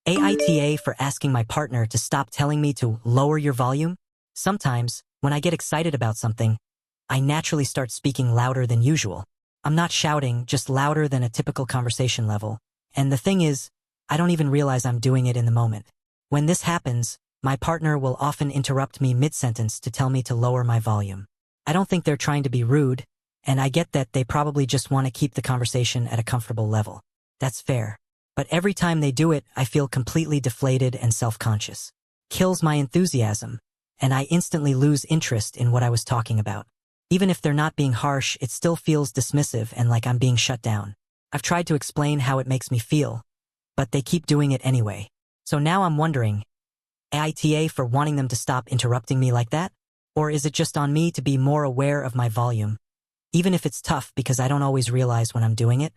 AITA for asking my partner to stop telling me to lower your volume. Sometimes, when I get excited about something, I naturally start speaking louder than usual. I'm not shouting, just louder than a typical conversation level. And the thing is, I don't even realize I'm doing it in the moment. When this happens, my partner will often interrupt me mid-sentence to tell me to lower my volume. I don't think they're trying to be rude, and I get that they probably just want to keep the conversation at a comfortable level. That's fair. But every time they do it, I feel completely deflated and self-conscious. Kills my enthusiasm, and I instantly lose interest in what I was talking about. Even if they're not being harsh, it still feels dismissive and like I'm being shut down. I've tried to explain how it makes me feel, but they keep doing it anyway. So now I'm wondering, AITA for wanting them to stop interrupting me like that? Or is it just on me to be more aware of my volume? Even if it's tough because I don't always realize when I'm doing it?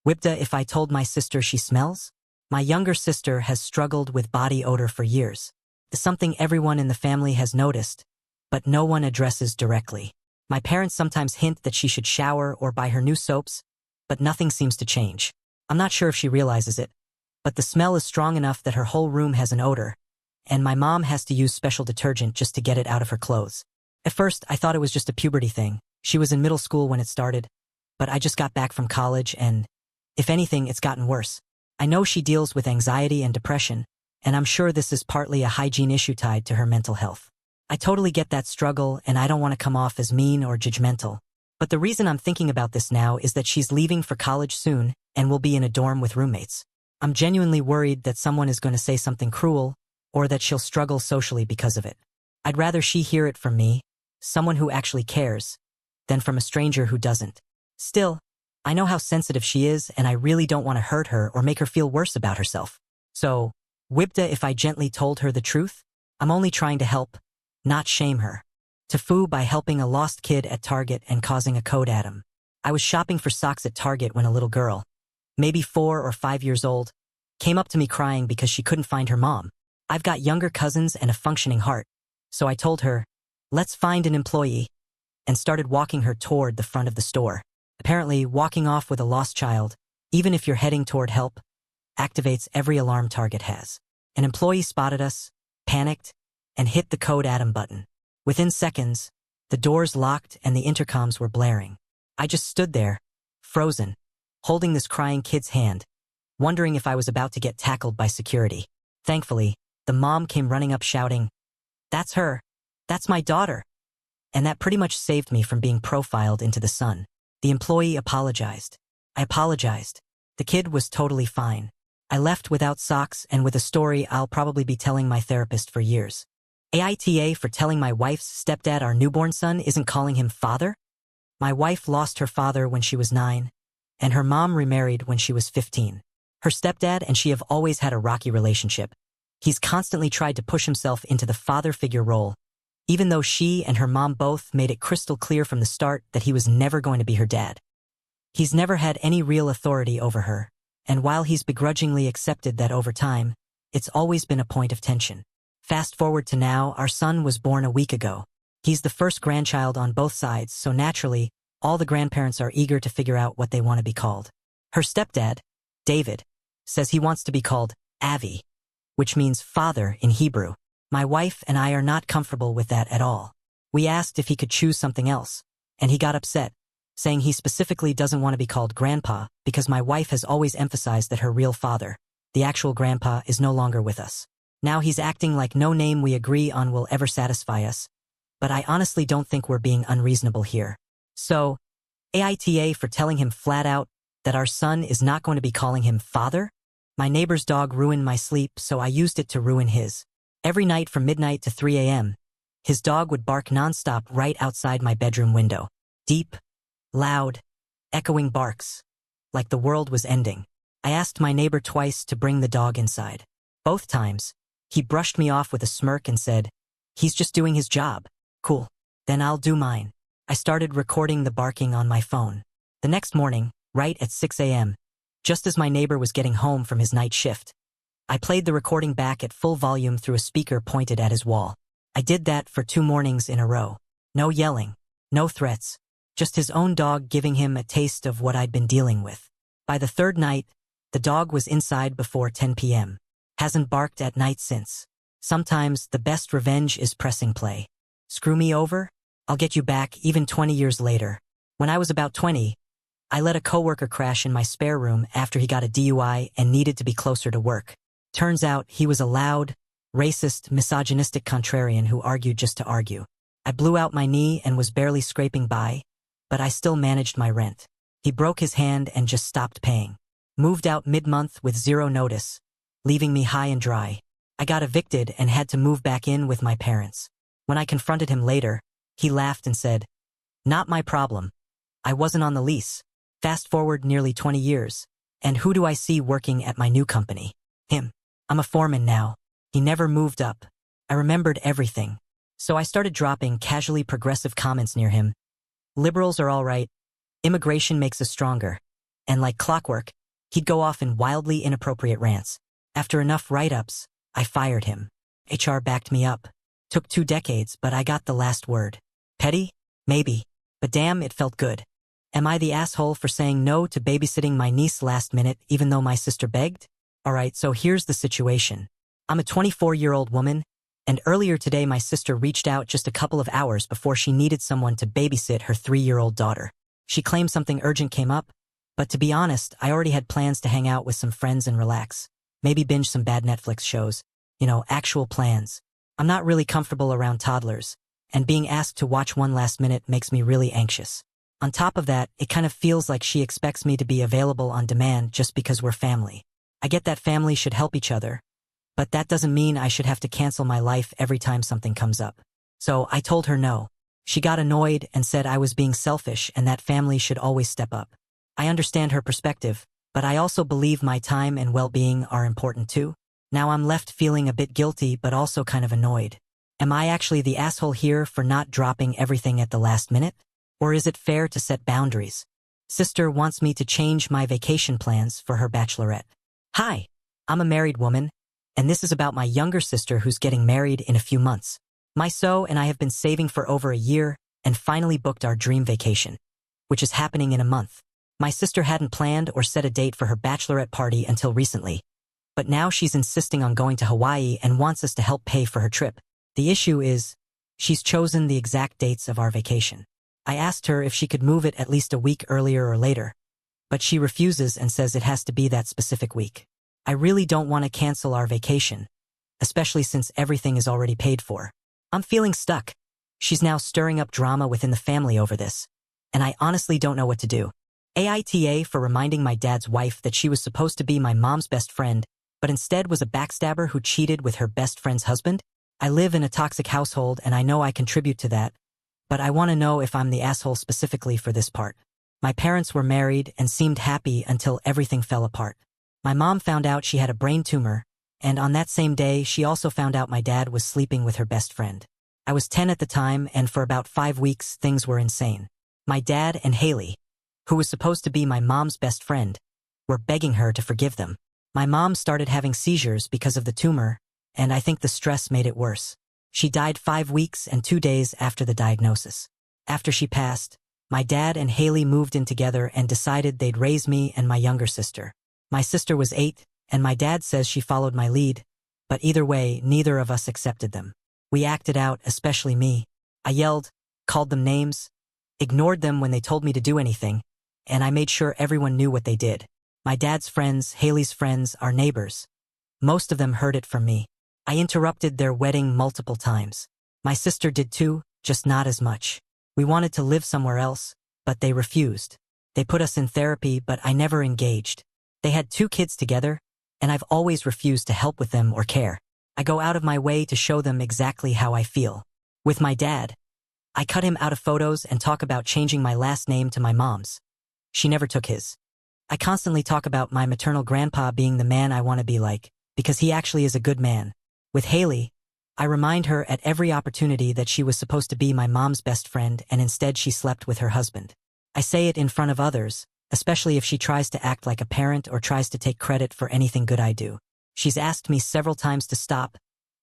WIPTA if I told my sister she smells? My younger sister has struggled with body odor for years. It's something everyone in the family has noticed, but no one addresses directly. My parents sometimes hint that she should shower or buy her new soaps, but nothing seems to change. I'm not sure if she realizes it, but the smell is strong enough that her whole room has an odor, and my mom has to use special detergent just to get it out of her clothes. At first, I thought it was just a puberty thing. She was in middle school when it started, but I just got back from college and, if anything, it's gotten worse. I know she deals with anxiety and depression, and I'm sure this is partly a hygiene issue tied to her mental health. I totally get that struggle, and I don't want to come off as mean or judgmental. But the reason I'm thinking about this now is that she's leaving for college soon and will be in a dorm with roommates. I'm genuinely worried that someone is going to say something cruel or that she'll struggle socially because of it. I'd rather she hear it from me, someone who actually cares, than from a stranger who doesn't. Still, I know how sensitive she is, and I really don't want to hurt her or make her feel worse about herself. So, WIPTA if I gently told her the truth? I'm only trying to help, not shame her. Tofu by helping a lost kid at Target and causing a code atom. I was shopping for socks at Target when a little girl, maybe 4 or 5 years old, came up to me crying because she couldn't find her mom. I've got younger cousins and a functioning heart, so I told her, let's find an employee, and started walking her toward the front of the store. Apparently, walking off with a lost child, even if you're heading toward help, activates every alarm Target has. An employee spotted us, panicked, and hit the code atom button. Within seconds, the doors locked and the intercoms were blaring. I just stood there, frozen, holding this crying kid's hand, wondering if I was about to get tackled by security. Thankfully, the mom came running up shouting, "That's her. That's my daughter." And that pretty much saved me from being profiled into the sun. The employee apologized. I apologized. The kid was totally fine. I left without socks and with a story I'll probably be telling my therapist for years. AITA for telling my wife's stepdad our newborn son isn't calling him father? My wife lost her father when she was 9, and her mom remarried when she was 15. Her stepdad and she have always had a rocky relationship. He's constantly tried to push himself into the father figure role, even though she and her mom both made it crystal clear from the start that he was never going to be her dad. He's never had any real authority over her, and while he's begrudgingly accepted that over time, it's always been a point of tension. Fast forward to now, our son was born a week ago. He's the first grandchild on both sides, so naturally, all the grandparents are eager to figure out what they want to be called. Her stepdad, David, says he wants to be called Avi, which means father in Hebrew. My wife and I are not comfortable with that at all. We asked if he could choose something else, and he got upset, saying he specifically doesn't want to be called grandpa because my wife has always emphasized that her real father, the actual grandpa, is no longer with us. Now he's acting like no name we agree on will ever satisfy us, but I honestly don't think we're being unreasonable here. So, AITA for telling him flat out that our son is not going to be calling him father? My neighbor's dog ruined my sleep, so I used it to ruin his. Every night from midnight to 3 a.m., his dog would bark nonstop right outside my bedroom window. Deep, loud, echoing barks, like the world was ending. I asked my neighbor twice to bring the dog inside. Both times, he brushed me off with a smirk and said, "He's just doing his job." Cool. Then I'll do mine. I started recording the barking on my phone. The next morning, right at 6 a.m., just as my neighbor was getting home from his night shift, I played the recording back at full volume through a speaker pointed at his wall. I did that for 2 mornings in a row. No yelling, no threats, just his own dog giving him a taste of what I'd been dealing with. By the 3rd night, the dog was inside before 10 p.m. Hasn't barked at night since. Sometimes the best revenge is pressing play. Screw me over? I'll get you back even 20 years later. When I was about 20, I let a coworker crash in my spare room after he got a DUI and needed to be closer to work. Turns out he was a loud, racist, misogynistic contrarian who argued just to argue. I blew out my knee and was barely scraping by, but I still managed my rent. He broke his hand and just stopped paying. Moved out mid-month with zero notice, leaving me high and dry. I got evicted and had to move back in with my parents. When I confronted him later, he laughed and said, "Not my problem. I wasn't on the lease." Fast forward nearly 20 years, and who do I see working at my new company? Him. I'm a foreman now. He never moved up. I remembered everything. So I started dropping casually progressive comments near him. Liberals are all right. Immigration makes us stronger. And like clockwork, he'd go off in wildly inappropriate rants. After enough write-ups, I fired him. HR backed me up. Took 2 decades, but I got the last word. Petty? Maybe. But damn, it felt good. Am I the asshole for saying no to babysitting my niece last minute even though my sister begged? Alright, so here's the situation. I'm a 24-year-old woman, and earlier today my sister reached out just a couple of hours before she needed someone to babysit her 3-year-old daughter. She claimed something urgent came up, but to be honest, I already had plans to hang out with some friends and relax. Maybe binge some bad Netflix shows. Actual plans. I'm not really comfortable around toddlers, and being asked to watch one last minute makes me really anxious. On top of that, it kind of feels like she expects me to be available on demand just because we're family. I get that family should help each other, but that doesn't mean I should have to cancel my life every time something comes up. So I told her no. She got annoyed and said I was being selfish and that family should always step up. I understand her perspective, but I also believe my time and well-being are important too. Now I'm left feeling a bit guilty but also kind of annoyed. Am I actually the asshole here for not dropping everything at the last minute? Or is it fair to set boundaries? Sister wants me to change my vacation plans for her bachelorette. Hi, I'm a married woman, and this is about my younger sister who's getting married in a few months. My so and I have been saving for over a year and finally booked our dream vacation, which is happening in a month. My sister hadn't planned or set a date for her bachelorette party until recently, but now she's insisting on going to Hawaii and wants us to help pay for her trip. The issue is, she's chosen the exact dates of our vacation. I asked her if she could move it at least a week earlier or later, but she refuses and says it has to be that specific week. I really don't want to cancel our vacation, especially since everything is already paid for. I'm feeling stuck. She's now stirring up drama within the family over this, and I honestly don't know what to do. AITA for reminding my dad's wife that she was supposed to be my mom's best friend, but instead was a backstabber who cheated with her best friend's husband? I live in a toxic household and I know I contribute to that, but I want to know if I'm the asshole specifically for this part. My parents were married and seemed happy until everything fell apart. My mom found out she had a brain tumor, and on that same day she also found out my dad was sleeping with her best friend. I was 10 at the time, and for about 5 weeks things were insane. My dad and Haley, who was supposed to be my mom's best friend, were begging her to forgive them. My mom started having seizures because of the tumor, and I think the stress made it worse. She died 5 weeks and 2 days after the diagnosis. After she passed, my dad and Haley moved in together and decided they'd raise me and my younger sister. My sister was 8, and my dad says she followed my lead, but either way, neither of us accepted them. We acted out, especially me. I yelled, called them names, ignored them when they told me to do anything, and I made sure everyone knew what they did. My dad's friends, Haley's friends, our neighbors. Most of them heard it from me. I interrupted their wedding multiple times. My sister did too, just not as much. We wanted to live somewhere else, but they refused. They put us in therapy, but I never engaged. They had 2 kids together, and I've always refused to help with them or care. I go out of my way to show them exactly how I feel. With my dad, I cut him out of photos and talk about changing my last name to my mom's. She never took his. I constantly talk about my maternal grandpa being the man I want to be like, because he actually is a good man. With Haley, I remind her at every opportunity that she was supposed to be my mom's best friend and instead she slept with her husband. I say it in front of others, especially if she tries to act like a parent or tries to take credit for anything good I do. She's asked me several times to stop,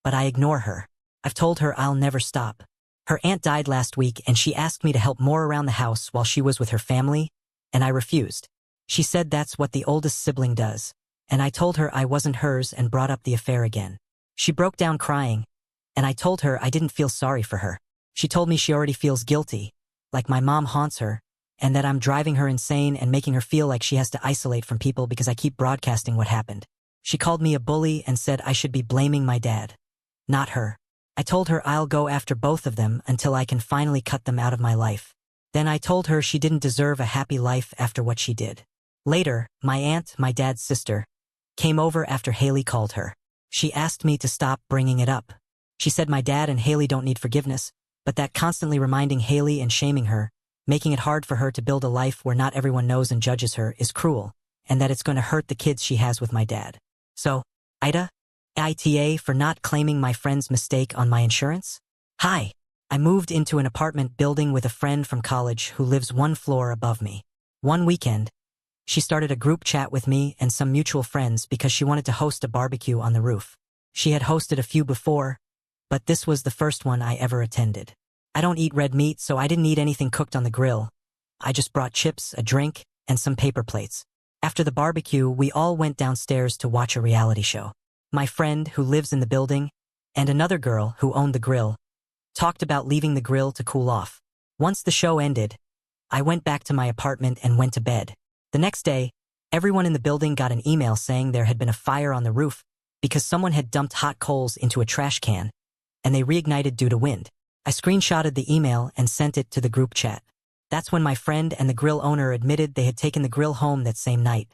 but I ignore her. I've told her I'll never stop. Her aunt died last week and she asked me to help more around the house while she was with her family, and I refused. She said that's what the oldest sibling does, and I told her I wasn't hers and brought up the affair again. She broke down crying, and I told her I didn't feel sorry for her. She told me she already feels guilty, like my mom haunts her, and that I'm driving her insane and making her feel like she has to isolate from people because I keep broadcasting what happened. She called me a bully and said I should be blaming my dad, not her. I told her I'll go after both of them until I can finally cut them out of my life. Then I told her she didn't deserve a happy life after what she did. Later, my aunt, my dad's sister, came over after Haley called her. She asked me to stop bringing it up. She said my dad and Haley don't need forgiveness, but that constantly reminding Haley and shaming her, making it hard for her to build a life where not everyone knows and judges her, is cruel, and that it's going to hurt the kids she has with my dad. So, AITA for not claiming my friend's mistake on my insurance? Hi. I moved into an apartment building with a friend from college who lives one floor above me. One weekend, she started a group chat with me and some mutual friends because she wanted to host a barbecue on the roof. She had hosted a few before, but this was the first one I ever attended. I don't eat red meat, so I didn't eat anything cooked on the grill. I just brought chips, a drink, and some paper plates. After the barbecue, we all went downstairs to watch a reality show. My friend, who lives in the building, and another girl who owned the grill, talked about leaving the grill to cool off. Once the show ended, I went back to my apartment and went to bed. The next day, everyone in the building got an email saying there had been a fire on the roof because someone had dumped hot coals into a trash can, and they reignited due to wind. I screenshotted the email and sent it to the group chat. That's when my friend and the grill owner admitted they had taken the grill home that same night.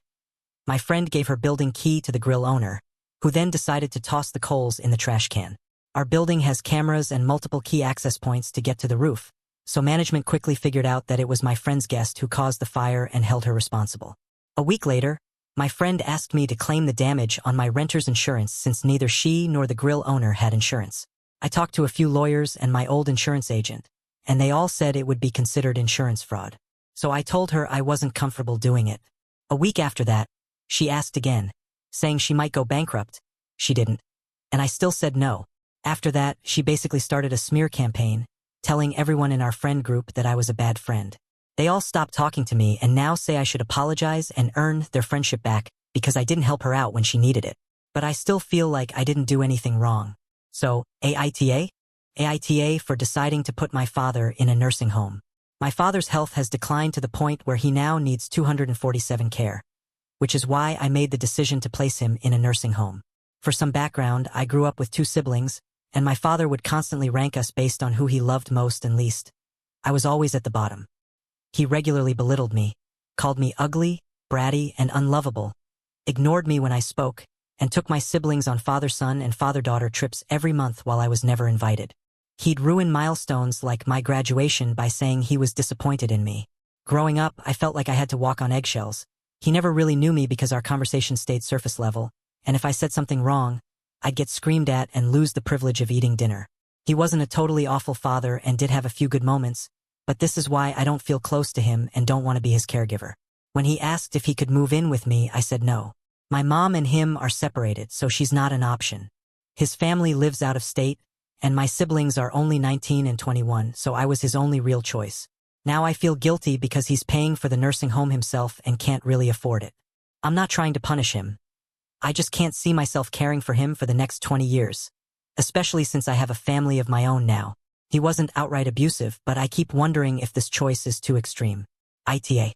My friend gave her building key to the grill owner, who then decided to toss the coals in the trash can. Our building has cameras and multiple key access points to get to the roof, so management quickly figured out that it was my friend's guest who caused the fire and held her responsible. A week later, my friend asked me to claim the damage on my renter's insurance since neither she nor the grill owner had insurance. I talked to a few lawyers and my old insurance agent, and they all said it would be considered insurance fraud. So I told her I wasn't comfortable doing it. A week after that, she asked again, saying she might go bankrupt. She didn't. And I still said no. After that, she basically started a smear campaign, telling everyone in our friend group that I was a bad friend. They all stopped talking to me and now say I should apologize and earn their friendship back because I didn't help her out when she needed it. But I still feel like I didn't do anything wrong. So, AITA? AITA for deciding to put my father in a nursing home. My father's health has declined to the point where he now needs 247 care, which is why I made the decision to place him in a nursing home. For some background, I grew up with 2 siblings, and my father would constantly rank us based on who he loved most and least. I was always at the bottom. He regularly belittled me, called me ugly, bratty, and unlovable, ignored me when I spoke, and took my siblings on father-son and father-daughter trips every month while I was never invited. He'd ruin milestones like my graduation by saying he was disappointed in me. Growing up, I felt like I had to walk on eggshells. He never really knew me because our conversation stayed surface level, and if I said something wrong, I'd get screamed at and lose the privilege of eating dinner. He wasn't a totally awful father and did have a few good moments, but this is why I don't feel close to him and don't want to be his caregiver. When he asked if he could move in with me, I said no. My mom and him are separated, so she's not an option. His family lives out of state, and my siblings are only 19 and 21, so I was his only real choice. Now I feel guilty because he's paying for the nursing home himself and can't really afford it. I'm not trying to punish him. I just can't see myself caring for him for the next 20 years, especially since I have a family of my own now. He wasn't outright abusive, but I keep wondering if this choice is too extreme. AITA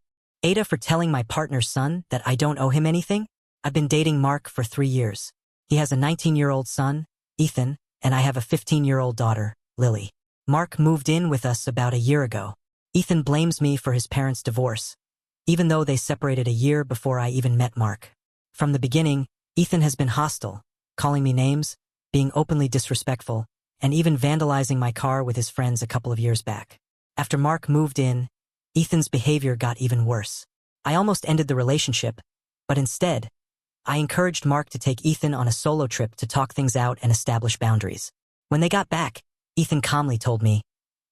for telling my partner's son that I don't owe him anything? I've been dating Mark for 3 years. He has a 19-year-old son, Ethan, and I have a 15-year-old daughter, Lily. Mark moved in with us about a year ago. Ethan blames me for his parents' divorce, even though they separated a year before I even met Mark. From the beginning, Ethan has been hostile, calling me names, being openly disrespectful, and even vandalizing my car with his friends a couple of years back. After Mark moved in, Ethan's behavior got even worse. I almost ended the relationship, but instead, I encouraged Mark to take Ethan on a solo trip to talk things out and establish boundaries. When they got back, Ethan calmly told me,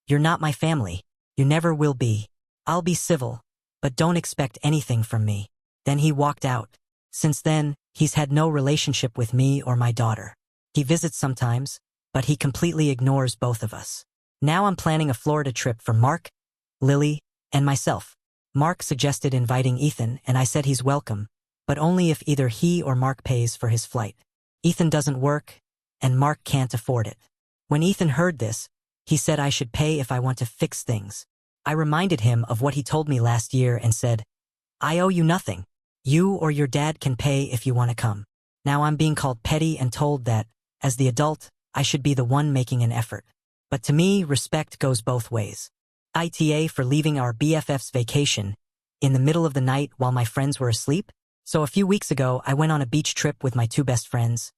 "You're not my family. You never will be. I'll be civil, but don't expect anything from me." Then he walked out. Since then, he's had no relationship with me or my daughter. He visits sometimes, but he completely ignores both of us. Now I'm planning a Florida trip for Mark, Lily, and myself. Mark suggested inviting Ethan, and I said he's welcome, but only if either he or Mark pays for his flight. Ethan doesn't work, and Mark can't afford it. When Ethan heard this, he said I should pay if I want to fix things. I reminded him of what he told me last year and said, I owe you nothing. You or your dad can pay if you want to come. Now I'm being called petty and told that, as the adult, I should be the one making an effort. But to me, respect goes both ways. ITA for leaving our BFF's vacation in the middle of the night while my friends were asleep. So a few weeks ago, I went on a beach trip with my two best friends,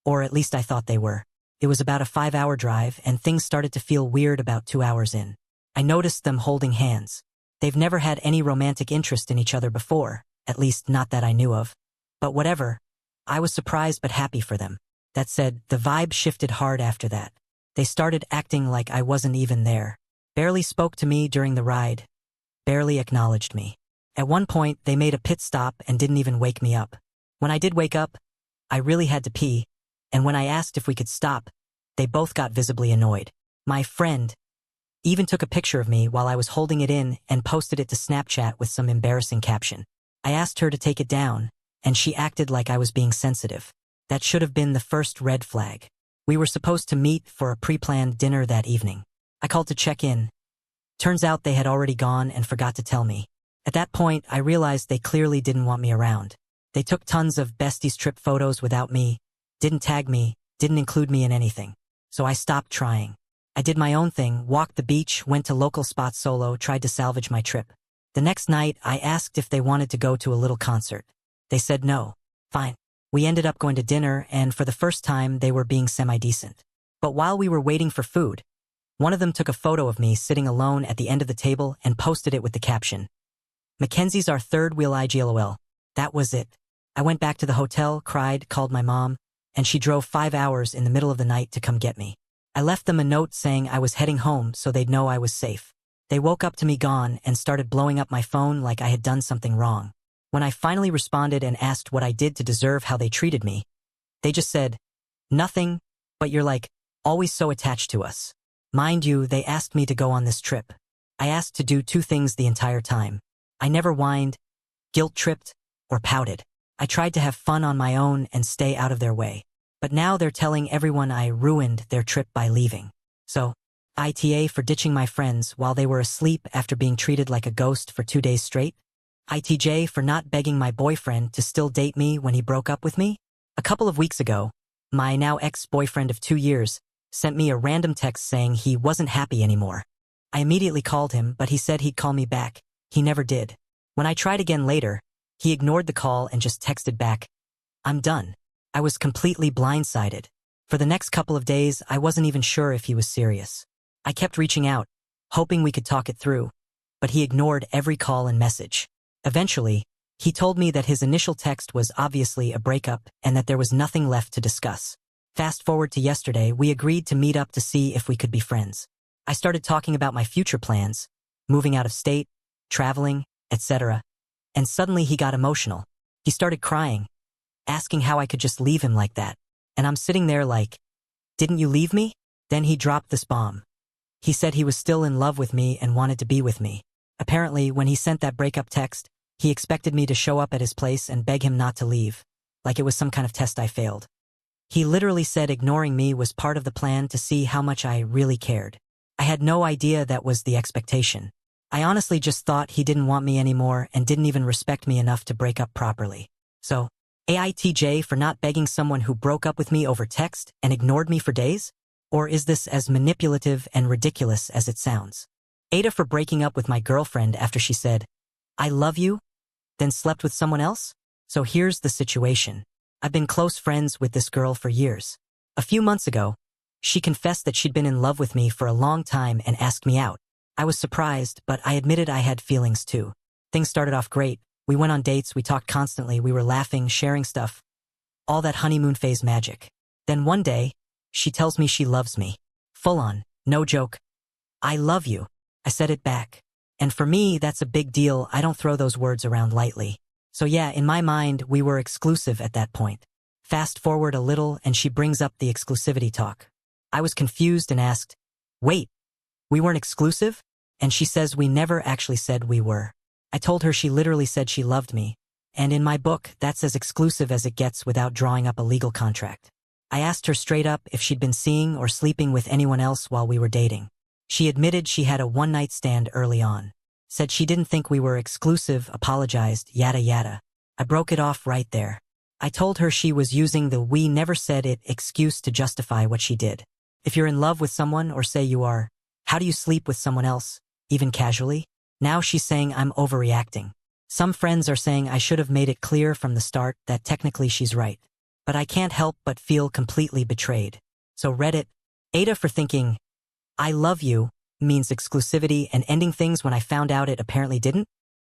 or at least I thought they were. It was about a 5-hour drive, and things started to feel weird about 2 hours in. I noticed them holding hands. They've never had any romantic interest in each other before, at least not that I knew of. But whatever, I was surprised but happy for them. That said, the vibe shifted hard after that. They started acting like I wasn't even there. Barely spoke to me during the ride. Barely acknowledged me. At one point, they made a pit stop and didn't even wake me up. When I did wake up, I really had to pee, and when I asked if we could stop, they both got visibly annoyed. My friend even took a picture of me while I was holding it in and posted it to Snapchat with some embarrassing caption. I asked her to take it down, and she acted like I was being sensitive. That should have been the first red flag. We were supposed to meet for a pre-planned dinner that evening. I called to check in. Turns out they had already gone and forgot to tell me. At that point, I realized they clearly didn't want me around. They took tons of besties trip photos without me, didn't tag me, didn't include me in anything. So I stopped trying. I did my own thing, walked the beach, went to local spots solo, tried to salvage my trip. The next night, I asked if they wanted to go to a little concert. They said no. Fine. We ended up going to dinner, and for the first time, they were being semi-decent. But while we were waiting for food, one of them took a photo of me sitting alone at the end of the table and posted it with the caption, Mackenzie's our third wheel IGLOL. That was it. I went back to the hotel, cried, called my mom, and she drove 5 hours in the middle of the night to come get me. I left them a note saying I was heading home so they'd know I was safe. They woke up to me gone and started blowing up my phone like I had done something wrong. When I finally responded and asked what I did to deserve how they treated me, they just said, nothing, but you're like, always so attached to us. Mind you, they asked me to go on this trip. I asked to do 2 things the entire time. I never whined, guilt-tripped, or pouted. I tried to have fun on my own and stay out of their way. But now they're telling everyone I ruined their trip by leaving. So, ITA for ditching my friends while they were asleep after being treated like a ghost for 2 days straight. ITJ for not begging my boyfriend to still date me when he broke up with me. A couple of weeks ago, my now ex-boyfriend of 2 years sent me a random text saying he wasn't happy anymore. I immediately called him, but he said he'd call me back. He never did. When I tried again later, he ignored the call and just texted back, I'm done. I was completely blindsided. For the next couple of days, I wasn't even sure if he was serious. I kept reaching out, hoping we could talk it through, but he ignored every call and message. Eventually, he told me that his initial text was obviously a breakup and that there was nothing left to discuss. Fast forward to yesterday, we agreed to meet up to see if we could be friends. I started talking about my future plans, moving out of state, traveling, etc. And suddenly he got emotional. He started crying, asking how I could just leave him like that. And I'm sitting there like, didn't you leave me? Then he dropped this bomb. He said he was still in love with me and wanted to be with me. Apparently, when he sent that breakup text, he expected me to show up at his place and beg him not to leave, like it was some kind of test I failed. He literally said ignoring me was part of the plan to see how much I really cared. I had no idea that was the expectation. I honestly just thought he didn't want me anymore and didn't even respect me enough to break up properly. So, AITJ for not begging someone who broke up with me over text and ignored me for days? Or is this as manipulative and ridiculous as it sounds? AITA for breaking up with my girlfriend after she said, I love you, then slept with someone else? So here's the situation. I've been close friends with this girl for years. A few months ago, she confessed that she'd been in love with me for a long time and asked me out. I was surprised, but I admitted I had feelings too. Things started off great. We went on dates, we talked constantly, we were laughing, sharing stuff. All that honeymoon phase magic. Then one day, she tells me she loves me. Full on, no joke. I love you. I said it back. And for me, that's a big deal. I don't throw those words around lightly. So yeah, in my mind, we were exclusive at that point. Fast forward a little and she brings up the exclusivity talk. I was confused and asked, wait, we weren't exclusive? And she says we never actually said we were. I told her she literally said she loved me, And in my book, that's as exclusive as it gets without drawing up a legal contract. I asked her straight up if she'd been seeing or sleeping with anyone else while we were dating. She admitted she had a one-night stand early on. Said she didn't think we were exclusive, apologized, yada yada. I broke it off right there. I told her she was using the "we never said it" excuse to justify what she did. If you're in love with someone, or say you are, how do you sleep with someone else, even casually? Now she's saying I'm overreacting. Some friends are saying I should have made it clear from the start that technically she's right. But I can't help but feel completely betrayed. So Reddit AITA for thinking, I love you means exclusivity and ending things when I found out it apparently didn't?